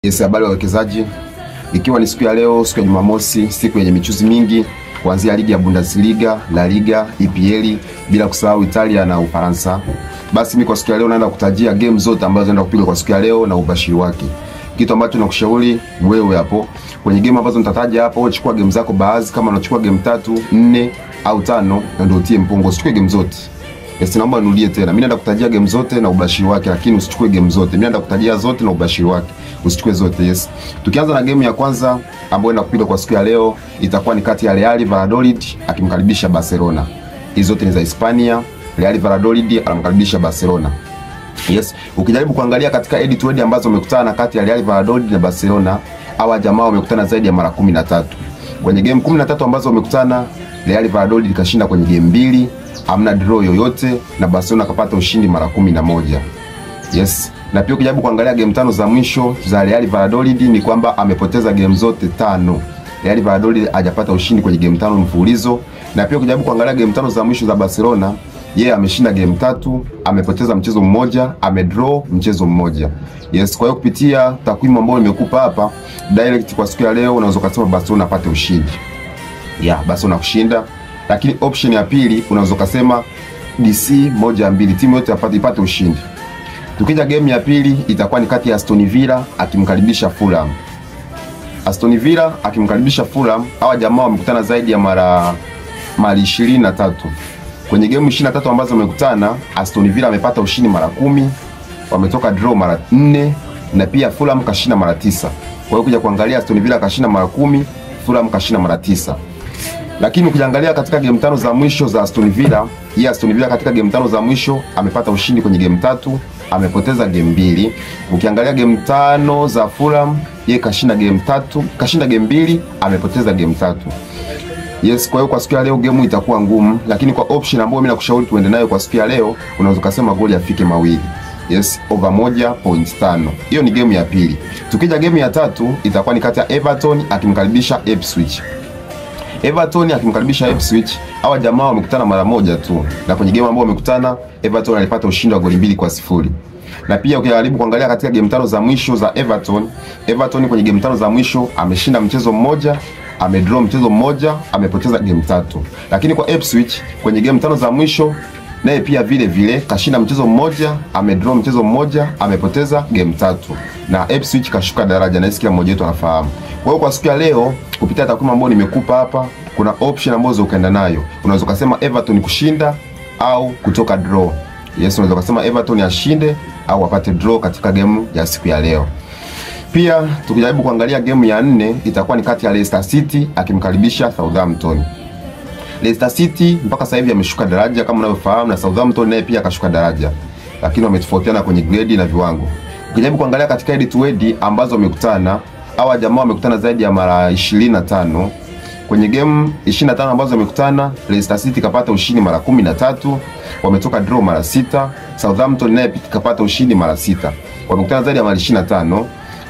Yes, habari wawekezaji. Ikiwa ni siku ya leo, siku ya Jumamosi, siku yenye michuzi mingi kuanzia ligi ya Bundesliga, La Liga, EPL, bila kusahau Italia na Ufaransa. Basi mimi kwa siku ya leo naenda kutajia game zote ambazo naenda kupiga kwa siku ya leo na ubashiri wake. Kitu ambacho nakushauri wewe hapo, kwenye game ambazo nitataja hapo, chukua game zako baadhi. Kama unachukua game 3, 4 au 5 ndio utie mpungo, usichukue game zote. Yes, naomba nirudie tena. Mimi naenda kutajia game zote na ubashiri wake, lakini usichukue game zote. Mimi naenda kutajia zote na ubashiri wake, usichukue zote. Yes. Tukianza na game ya kwanza ambayo naenda kupiga kwa siku ya leo, itakuwa ni kati ya Real Valladolid akimkaribisha Barcelona. Hizo zote ni za Hispania. Real Valladolid anamkaribisha Barcelona. Yes, ukijaribu kuangalia katika head to head ambazo wamekutana kati ya Real Valladolid na Barcelona, hawa jamaa wamekutana zaidi ya mara 13. Kwenye game 13 ambazo wamekutana, Real Valladolid kashinda kwenye game 2, hamna draw yoyote, na Barcelona kapata ushindi mara 11. Yes, na pia ukijaribu kuangalia game 5 za mwisho za Real Valladolid ni kwamba amepoteza game zote 5. Real Valladolid hajapata ushindi kwenye game 5 mfululizo. Na pia ukijaribu kuangalia game 5 za mwisho za Barcelona, yeye ameshinda game 3, amepoteza mchezo mmoja, amedraw mchezo mmoja. Yes, kwa hiyo kupitia takwimu ambayo nimekupa hapa direct kwa siku ya leo, unaweza kusema Barcelona apate ushindi. Barcelona kushinda. Lakini option ya pili unaweza kusema DC 1-2, timu yote ipate ushindi. Tukija game ya pili itakuwa ni kati ya Aston Villa akimkaribisha Fulham. Aston Villa akimkaribisha Fulham, hawa jamaa wamekutana zaidi ya mara 23. Kwenye game 23 ambazo wamekutana, Aston Villa amepata ushindi mara 10, wametoka draw mara 4, na pia Fulham kashinda mara 9. Kwa hiyo kuja kuangalia Aston Villa kashinda mara 10, Fulham kashinda mara 9. Lakini ukiangalia katika game 5 za mwisho za Aston Villa, Aston Villa katika game 5 za mwisho amepata ushindi kwenye game 3, amepoteza game 2. Ukiangalia game 5 za Fulham, kashinda game 3, kashinda game 2, amepoteza game 3. Yes, kwa hiyo kwa siku ya leo game itakuwa ngumu, lakini kwa option ambayo mimi nakushauri tuende nayo kwa siku ya leo, unaweza kusema goli afike mawili. Yes, over 1.5. Hiyo ni game ya pili. Tukija game ya tatu itakuwa ni kati ya Everton akimkaribisha Ipswich. Everton akimkaribisha Ipswich, hawa jamaa wamekutana mara moja tu, na kwenye game ambayo wamekutana Everton alipata ushindi wa goli 2-0. Na pia ukijaribu kuangalia katika game 5 za mwisho za Everton kwenye game 5 za mwisho ameshinda mchezo mmoja, amedraw mchezo mmoja, amepoteza game 3. Lakini kwa Ipswich kwenye game 5 za mwisho naye pia vile vile kashinda mchezo mmoja, amedraw mchezo mmoja, amepoteza game 3. Na Ipswich kashuka daraja, na hisi kila mmoja wetu anafahamu. Kwa hiyo kwa siku ya leo kupitia takwimu ambayo nimekupa hapa, kuna option ambazo ukaenda nayo. Unaweza kusema Everton kushinda au kutoka draw. Yes, unaweza kusema Everton ashinde au apate draw katika game ya siku ya leo. Pia tukijaribu kuangalia game ya 4 itakuwa ni kati ya Leicester City akimkaribisha Southampton. Leicester City mpaka sasa hivi ameshuka daraja kama unavyofahamu, na Southampton naye pia akashuka daraja, lakini wametofautiana kwenye grade na viwango. Ukijaribu kuangalia katika head to head ambazo wamekutana, hawa jamaa wamekutana zaidi ya mara 25. Kwenye game 25 ambazo wamekutana, Leicester City kapata ushindi mara 13, wametoka draw mara 6. Southampton naye pia kapata ushindi mara 6, wamekutana zaidi ya mara 25.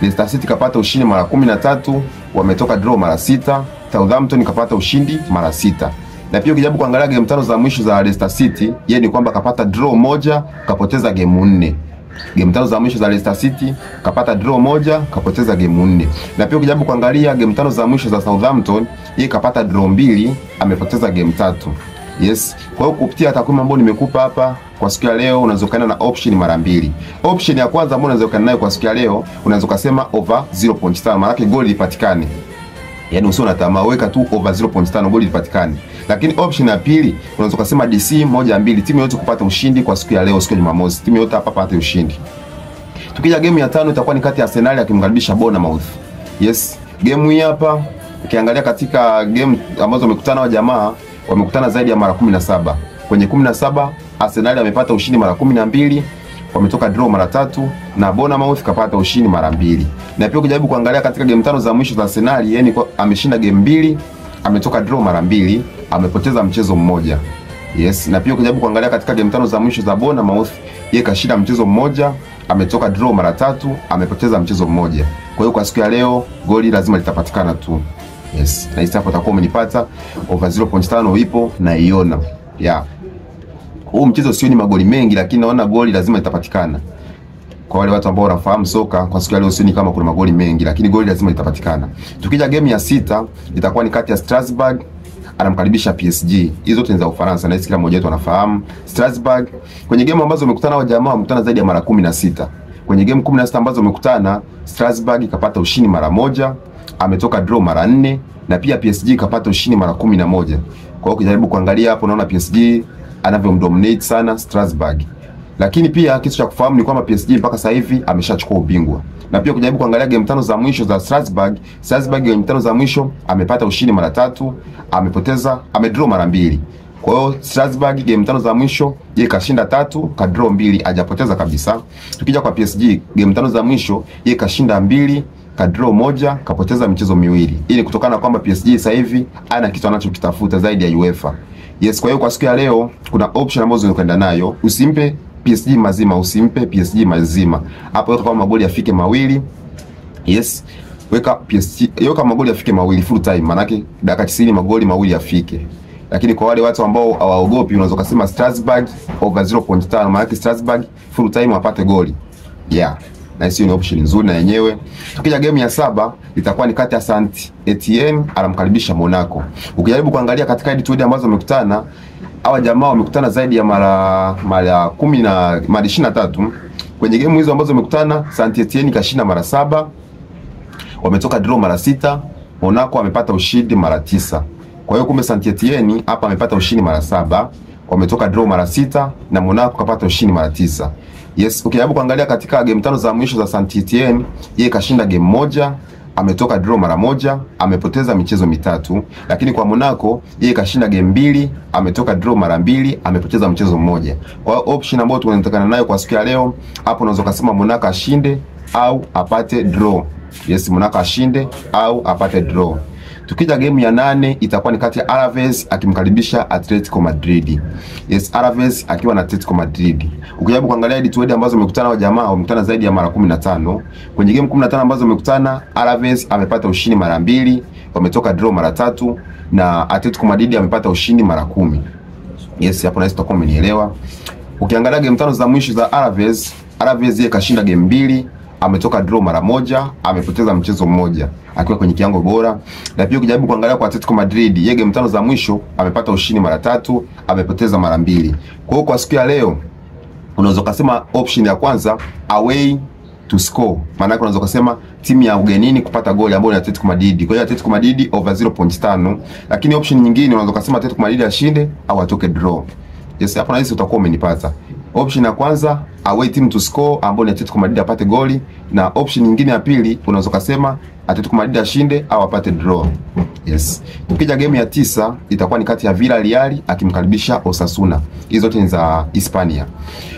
Leicester City kapata ushindi mara 13, wametoka draw mara 6. Southampton kapata ushindi mara 6. Na pia ukijaribu kuangalia game 5 za mwisho za Leicester City, yeye ni kwamba kapata draw moja, kapoteza game 4. Game 5 za mwisho za Leicester City kapata draw moja, kapoteza game 4. Na pia ukijaribu kuangalia game 5 za mwisho za Southampton, yeye kapata draw 2, amepoteza game 3. Yes, kwa hiyo kupitia takwimu ambayo nimekupa hapa kwa siku ya leo, unaweza kaenda na option mara 2. Option ya kwanza ambayo unaweza kaenda nayo kwa siku ya leo, unaweza kusema over 0.5, maana yake goli lipatikane. Yaani usio na tamaa, weka tu over 0.5 goli lipatikane. Lakini option ya pili unaweza kusema DC 1-2, timu yote kupata ushindi kwa siku ya leo, siku ya Jumamosi, timu yote hapa pate ushindi. Tukija game ya 5 itakuwa ni kati ya Arsenal akimkaribisha Bournemouth. Yes, game hii hapa ukiangalia katika game ambazo wamekutana wa jamaa, wamekutana zaidi ya mara 17. Kwenye 17 Arsenal amepata ushindi mara 12, wametoka draw mara 3, na Bournemouth kapata ushindi mara 2. Na pia ukijaribu kuangalia katika game 5 za mwisho za Arsenal, yani ameshinda game 2, ametoka draw mara 2, amepoteza mchezo mmoja. Yes, na pia ukijaribu kuangalia katika game 5 za mwisho za Bournemouth, yeye kashinda mchezo mmoja, ametoka draw mara 3, amepoteza mchezo mmoja. Kwa hiyo kwa siku ya leo goli lazima litapatikana tu. Yes, na hizi hapo utakuwa umenipata over 0.5 ipo na iona. Huu mchezo sio ni magoli mengi, lakini naona goli lazima litapatikana. Kwa wale watu ambao wanafahamu soka, kwa siku ya leo sioni kama kuna magoli mengi, lakini goli lazima litapatikana. Tukija game ya 6 itakuwa ni kati ya Strasbourg anamkaribisha PSG. Hizo zote ni za Ufaransa na kila mmoja wetu anafahamu. Strasbourg kwenye game ambazo wamekutana hao jamaa wamekutana zaidi ya mara 16. Kwenye game 16 ambazo wamekutana, Strasbourg kapata ushindi mara 1, ametoka draw mara 4, na pia PSG kapata ushindi mara 11. Kwa hiyo ukijaribu kuangalia hapo unaona PSG anavyomdominate sana Strasbourg. Lakini pia kitu cha kufahamu ni kwamba PSG mpaka sasa hivi ameshachukua ubingwa. Na pia ukijaribu kuangalia game 5 za mwisho za Strasbourg game 5 za mwisho amepata ushindi mara 3, amedraw mara 2. Kwa hiyo Strasbourg game 5 za mwisho yeye kashinda 3, ka draw 2, hajapoteza kabisa. Tukija kwa PSG game 5 za mwisho yeye kashinda 2, ka draw 1, kapoteza michezo 2. Hii ni kutokana na kwamba PSG sasa hivi ana kitu anachokitafuta zaidi ya UEFA. Yes, kwa hiyo kwa siku ya leo kuna option ambazo unakwenda nayo. Usimpe PSG mazima, usimpe PSG mazima. Hapo weka kama magoli yafike 2. Yes. Weka magoli yafike 2 full time. Manake dakika 90 magoli 2 yafike. Lakini kwa wale watu ambao hawaogopi unaweza kusema Strasbourg over 0.5. Manake Strasbourg full time wapate goli. Yeah. Na hiyo ni option nzuri na yenyewe. Tukija game ya 7 itakuwa ni kati ya Saint Etienne anamkaribisha Monaco. Ukijaribu kuangalia katika hadi tuende ambazo wamekutana, hawa jamaa wamekutana zaidi ya mara 10 na mara 23. Kwenye game hizo ambazo wamekutana, Saint Etienne kashinda mara 7, wametoka draw mara 6, Monaco amepata ushindi mara 9. Kwa hiyo kumbe Saint Etienne hapa amepata ushindi mara 7, wametoka draw mara 6 na Monaco kapata ushindi mara 9. Yes, ukijaribu kuangalia katika game 5 za mwisho za Saint Etienne, yeye kashinda game 1, ametoka draw mara 1, amepoteza michezo 3. Lakini kwa Monaco yeye kashinda game 2, ametoka draw mara 2, amepoteza mchezo 1. Kwa hiyo option ambayo tunataka nayo kwa siku ya leo, hapo unaweza kusema Monaco ashinde au apate draw. Yes, Monaco ashinde au apate draw. Tukija game ya 8 itakuwa ni kati ya Alaves akimkaribisha Atletico Madrid. Yes, Alaves akiwa na Atletico Madrid. Ukijaribu kuangalia hadi tuende ambazo wamekutana wa jamaa wamekutana zaidi ya mara 15. Kwenye game 15 ambazo wamekutana, Alaves amepata ushindi mara 2, wametoka draw mara 3 na Atletico Madrid amepata ushindi mara 10. Yes, hapo na tutakuwa umenielewa. Ukiangalia game 5 za mwisho za Alaves yeye kashinda game 2, ametoka draw mara 1, amepoteza mchezo 1 akiwa kwenye kiwango bora. Na pia ukijaribu kuangalia kwa Atletico Madrid, yeye game 5 za mwisho amepata ushindi mara 3, amepoteza mara 2. Kwa hiyo kwa siku ya leo unaweza kusema option ya kwanza away to score. Maana unaweza kusema timu ya ugenini kupata goli ambayo ni Atletico Madrid. Kwa hiyo Atletico Madrid over 0.5. Lakini option nyingine unaweza kusema Atletico Madrid ashinde au atoke draw. Yes, hapo na hizo utakuwa umenipata. Option ya kwanza away team to score ambayo ni Atletico Madrid apate goli, na option nyingine ya pili unaweza kusema Atletico Madrid ashinde au apate draw. Yes. Tukija game ya 9 itakuwa ni kati ya Villarreal akimkaribisha Osasuna. Hizo zote ni za Hispania.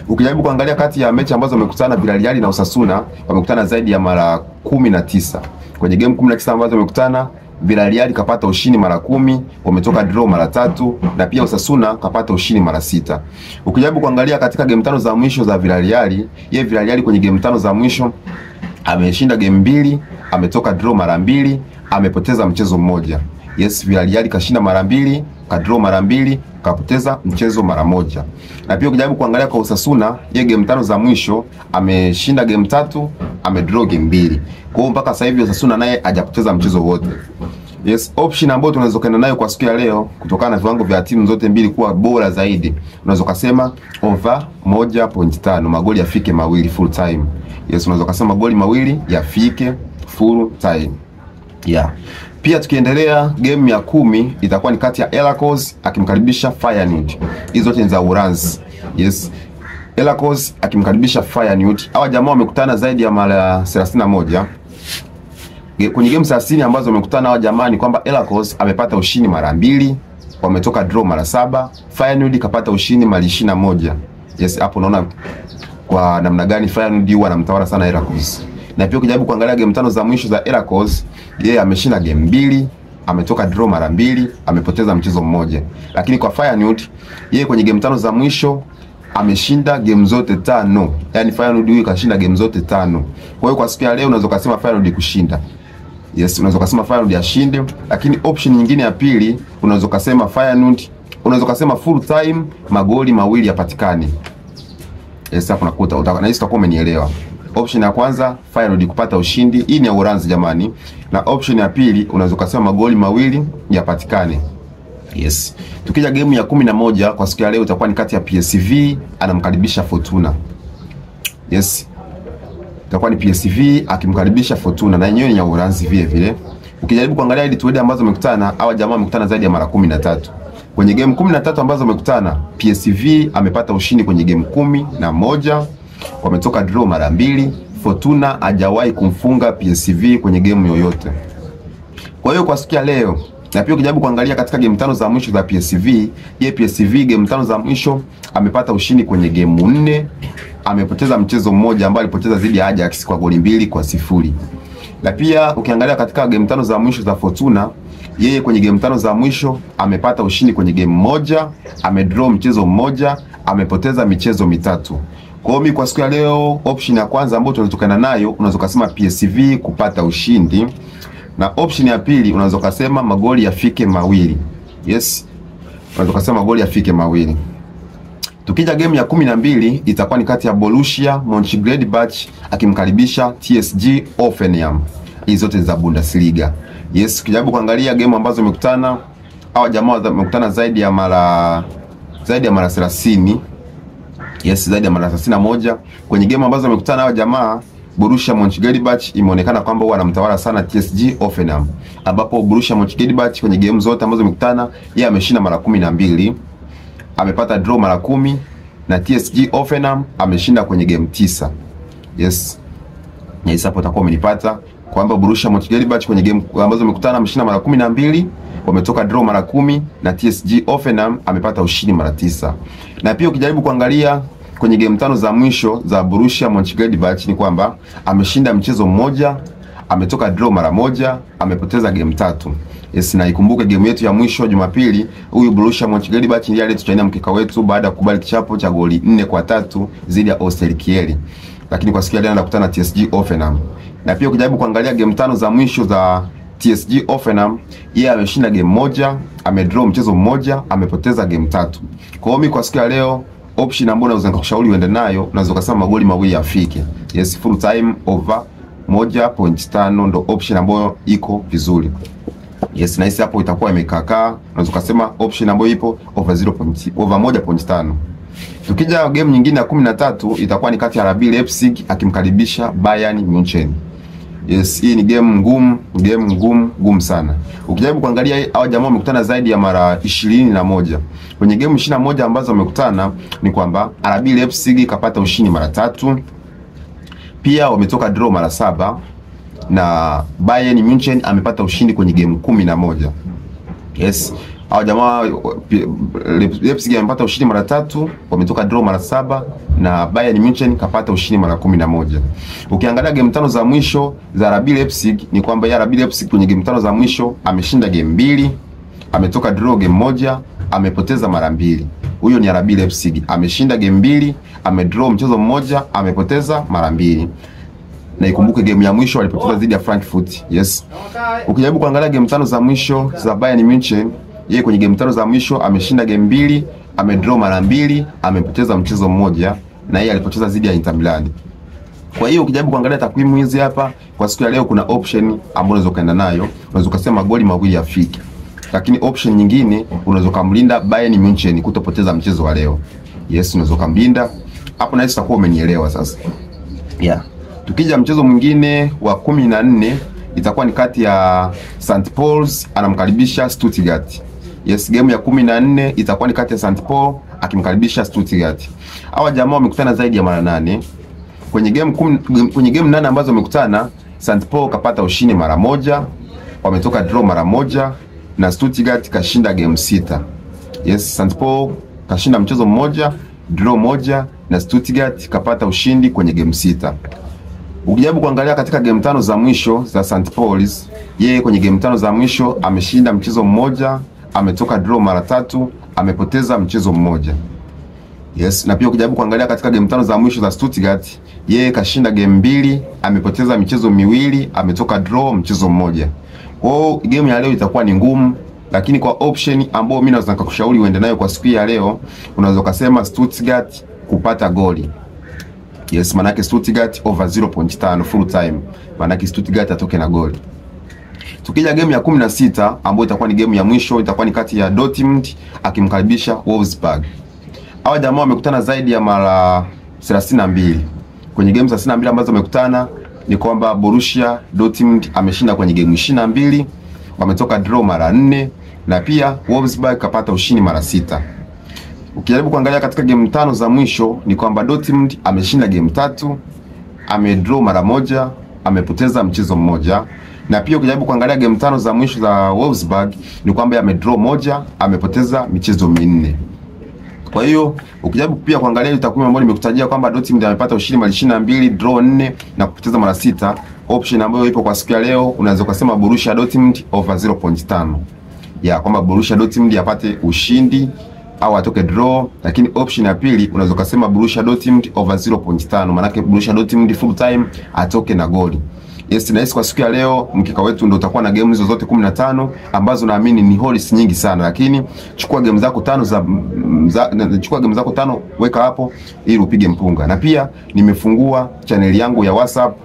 Ukijaribu kuangalia kati ya mechi ambazo wamekutana Villarreal na Osasuna, wamekutana zaidi ya mara 19. Kwenye game 19 ambazo wamekutana, Villarreal kapata ushindi mara 10, wametoka draw mara 3, na pia Osasuna kapata ushindi mara 6. Ukijaribu kuangalia katika game 5 za mwisho za Villarreal, Villarreal kwenye game 5 za mwisho ameshinda game 2, ametoka draw mara 2, amepoteza mchezo 1. Yes, Villarreal kashinda mara 2, ka draw mara 2, kapoteza mchezo mara 1. Na pia ukijaribu kuangalia kwa Osasuna, game 5 za mwisho ameshinda game 3, amedraw game 2. Kwa hiyo mpaka sasa hivi Osasuna naye hajapoteza mchezo wote. Yes, option ambayo tunaweza kwenda nayo kwa siku ya leo kutokana na viwango vya timu zote mbili kuwa bora zaidi, unaweza kusema over 1.5, magoli yafike 2 full time. Yes, unaweza kusema magoli 2 yafike full time. Yeah. Pia tukiendelea game ya 10 itakuwa ni kati ya Elakos akimkaribisha Feyenoord. Hizo zote ni za Uranzi. Yes. Elakos akimkaribisha Feyenoord. Hawa jamaa wamekutana zaidi ya mara 31. Kwenye game 30 ambazo wamekutana hawa jamaa ni kwamba Elakos amepata ushindi mara 2, wametoka draw mara 7, Feyenoord kapata ushindi mara 21. Yes, hapo unaona kwa namna gani Feyenoord huwa anamtawala sana Elakos. Na pia ukijaribu kuangalia game 5 za mwisho za Elakos, yeye ameshinda game 2, ametoka draw mara 2, amepoteza mchezo 1. Lakini kwa Feyenoord, yeye kwenye game 5 za mwisho ameshinda game zote 5. Yaani Feyenoord huyu kashinda game zote 5. Kwa hiyo kwa siku ya leo unaweza kusema Feyenoord kushinda. Yes, unaweza kusema Feyenoord ashinde, lakini option nyingine ya pili unaweza kusema Feyenoord, unaweza kusema full time magoli 2 yapatikane. Yes, hapo nakuta na hizo utakuwa umenielewa. Option ya kwanza Feyenoord kupata ushindi, hii ni ya Uholanzi jamani. Na option ya pili unaweza kusema magoli mawili yapatikane. Yes. Tukija game ya 11 kwa siku ya leo itakuwa ni kati ya PSV anamkaribisha Fortuna. Yes. Itakuwa ni PSV akimkaribisha Fortuna na yenyewe ni ya Uholanzi vile vile. Ukijaribu kuangalia ile tuwede ambazo wamekutana, hawa jamaa wamekutana zaidi ya mara 13. Kwenye game 13 ambazo wamekutana, PSV amepata ushindi kwenye game 11, wametoka draw mara 2. Fortuna hajawahi kumfunga PSV kwenye game yoyote. Kwa hiyo kwa siku ya leo, na pia ukijaribu kuangalia katika game 5 za mwisho za PSV, PSV game 5 za mwisho amepata ushindi kwenye game 4, amepoteza mchezo mmoja ambao alipoteza dhidi ya Ajax kwa goli 2-0. Na pia ukiangalia katika game 5 za mwisho za Fortuna, yeye kwenye game 5 za mwisho amepata ushindi kwenye game 1, amedraw mchezo mmoja, amepoteza michezo 3. Kwa hiyo kwa siku ya leo option ya kwanza ambayo tunatokana nayo unaweza kusema PSV kupata ushindi, na option ya pili unaweza kusema magoli yafike mawili. Yes. Unaweza kusema magoli yafike mawili. Tukija game ya 12 itakuwa ni kati ya Borussia Mönchengladbach akimkaribisha TSG Hoffenheim. Hizo zote za Bundesliga. Yes, kijaribu kuangalia game ambazo wamekutana, hawa jamaa wamekutana zaidi ya mara 30. Yes, zaidi ya mara 31. Kwenye game ambazo wamekutana hawa jamaa, Borussia Mönchengladbach imeonekana kwamba huwa anamtawala sana TSG Hoffenheim, ambapo Borussia Mönchengladbach kwenye game zote ambazo wamekutana yeye ameshinda mara 12, amepata draw mara 10, na TSG Hoffenheim ameshinda kwenye game 9. Yes. Yes, hapo utakuwa umenipata kwamba Borussia Mönchengladbach kwenye game ambazo wamekutana ameshinda mara 12, wametoka draw mara 10, na TSG Hoffenheim amepata ushindi mara 9. Na pia ukijaribu kuangalia kwenye game 5 za mwisho za Borussia Mönchengladbach ni kwamba ameshinda mchezo mmoja, ametoka draw mara 1, amepoteza game 3. Yes, na ikumbuke game yetu ya mwisho Jumapili, huyu Borussia Mönchengladbach ndiye aliyetuchania mkeka wetu baada ya kukubali kichapo cha goli 4-3 dhidi ya Osterkieli. Lakini kwa siku ya leo anakutana na TSG Hoffenheim. Na pia ukijaribu kuangalia game 5 za mwisho za TSG Hoffenheim, yeye ameshinda game 1, amedraw mchezo mmoja, amepoteza game 3. Kwa hiyo kwa siku ya leo option ambayo naweza nikakushauri uende nayo, unaweza kusema magoli mawili yafike. Yes, full time over 1.5 ndo option ambayo iko vizuri. Yes, na hisi hapo itakuwa imekaa. Unaweza kusema option ambayo ipo over 1.5. Tukija game nyingine ya 13 itakuwa ni kati ya RB Leipzig akimkaribisha Bayern Munchen. Yes, hii ni game ngumu sana. Ukijaribu kuangalia hao jamaa wamekutana zaidi ya mara 21. Kwenye game 21 ambazo wamekutana ni kwamba RB Leipzig kapata ushindi mara 3. Pia wametoka draw mara 7, na Bayern Munchen amepata ushindi kwenye game 11. Yes. Hao jamaa Leipzig amepata ushindi mara 3, wametoka draw mara 7, na Bayern Munchen kapata ushindi mara 11. Ukiangalia game 5 za mwisho za RB Leipzig ni kwamba ya RB Leipzig kwenye game 5 za mwisho ameshinda game 2, ametoka draw game 1, amepoteza mara 2. Huyo ni RB Leipzig, ameshinda game 2, amedraw mchezo mmoja, amepoteza mara 2. Na ikumbuke game ya mwisho alipoteza dhidi ya Frankfurt. Yes. Ukijaribu kuangalia game 5 za mwisho za Bayern Munchen, yeye kwenye game 5 za mwisho ameshinda game 2, amedraw mara 2, amepoteza mchezo mmoja, na yeye alipoteza dhidi ya Inter Milan. Kwa hiyo ukijaribu kuangalia takwimu hizi hapa kwa siku ya leo, kuna option ambayo unaweza kaenda nayo, unaweza kusema magoli mawili yafike. Lakini option nyingine unaweza kumlinda Bayern Munchen kutopoteza mchezo wa leo. Yes, unaweza kumlinda. Hapo na hisi utakuwa umenielewa sasa. Yeah. Tukija mchezo mwingine wa 14 itakuwa ni kati ya St. Paul's anamkaribisha Stuttgart. Yes, game ya 14 itakuwa ni kati ya St. Paul akimkaribisha Stuttgart. Hawa jamaa wamekutana zaidi ya mara 8. Kwenye game 8 ambazo wamekutana, St. Paul kapata ushindi mara 1, wametoka draw mara 1, na Stuttgart kashinda game 6. Yes, St. Paul kashinda mchezo mmoja, draw 1, na Stuttgart kapata ushindi kwenye game 6. Ukijaribu kuangalia katika game 5 za mwisho za St. Paul's, yeye kwenye game 5 za mwisho ameshinda mchezo mmoja, ametoka draw mara 3, amepoteza mchezo mmoja. Yes, na pia ukijaribu kuangalia katika game 5 za mwisho za Stuttgart, yeye kashinda game 2, amepoteza michezo 2, ametoka draw mchezo mmoja. Kwa hiyo game ya leo itakuwa ni ngumu, lakini kwa option ambayo mimi naweza kukushauri uende nayo kwa siku ya leo, unaweza kusema Stuttgart kupata goli. Yes, manake Stuttgart over 0.5 full time. Manake Stuttgart atoke na goli. Tukija game ya 16 ambayo itakuwa ni game ya mwisho, itakuwa ni kati ya Dortmund akimkaribisha Wolfsburg. Hawa jamaa wamekutana zaidi ya mara 32. Kwenye game 32 ambazo wamekutana ni kwamba Borussia Dortmund ameshinda kwenye game 22, wametoka draw mara 4 na pia Wolfsburg kapata ushindi mara 6. Ukijaribu kuangalia katika game 5 za mwisho ni kwamba Dortmund ameshinda game 3, amedraw mara 1, amepoteza mchezo mmoja. Na pia ukijaribu kuangalia game 5 za mwisho za Wolfsburg ni kwamba amedraw 1, amepoteza michezo 4. Kwa hiyo ukijaribu pia kuangalia takwimu ambayo nimekutajia kwamba Dortmund amepata ushindi mara 22, draw 4 na kupoteza mara 6, option ambayo ipo kwa siku ya leo unaweza kusema Borussia Dortmund over 0.5. Ya kwamba Borussia Dortmund apate ushindi au atoke draw, lakini option ya pili unaweza kusema Borussia Dortmund over 0.5, maana yake Borussia Dortmund full time atoke na goli. Yes, na kwa siku ya leo mkeka wetu ndio utakuwa na game hizo zote 15 ambazo naamini ni holes nyingi sana, lakini chukua game zako 5 chukua game zako 5 weka hapo ili upige mpunga. Na pia nimefungua channel yangu ya WhatsApp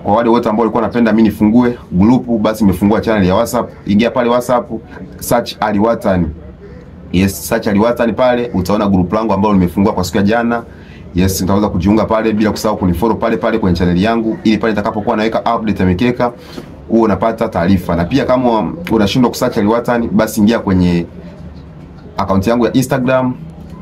kwa wale wote ambao walikuwa wanapenda mimi nifungue group, basi nimefungua channel ya WhatsApp. Ingia pale WhatsApp, search Ali Watan. Yes, search Ali Watan pale utaona group langu ambalo nimefungua kwa siku ya jana. Yes, utaweza kujiunga pale bila kusahau kunifollow pale kwenye channel yangu ili pale nitakapokuwa naweka update ya mikeka uwe unapata taarifa. Na pia kama unashindwa kusearch Ali Watan, basi ingia kwenye account yangu ya Instagram,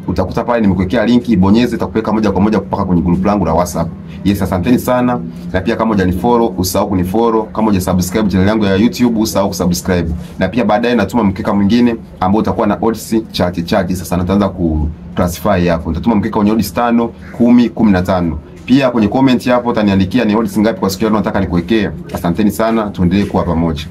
utakuta pale nimekuwekea linki, bonyeza itakupeleka moja kwa moja mpaka kwenye group langu la WhatsApp. Yes, asanteni sana. Na pia kama hujanifollow usahau kunifollow, kama hujasubscribe channel yangu ya YouTube usahau kusubscribe. Na pia baadaye natuma mkeka mwingine ambao utakuwa na odds chache. Sasa nitaanza ku classify hapo. Nitatuma mkeka wenye odds 5, 10, 15. Pia kwenye comment hapo utaniandikia ni odds ngapi kwa siku leo nataka nikuwekee. Asanteni sana, tuendelee kuwa pamoja.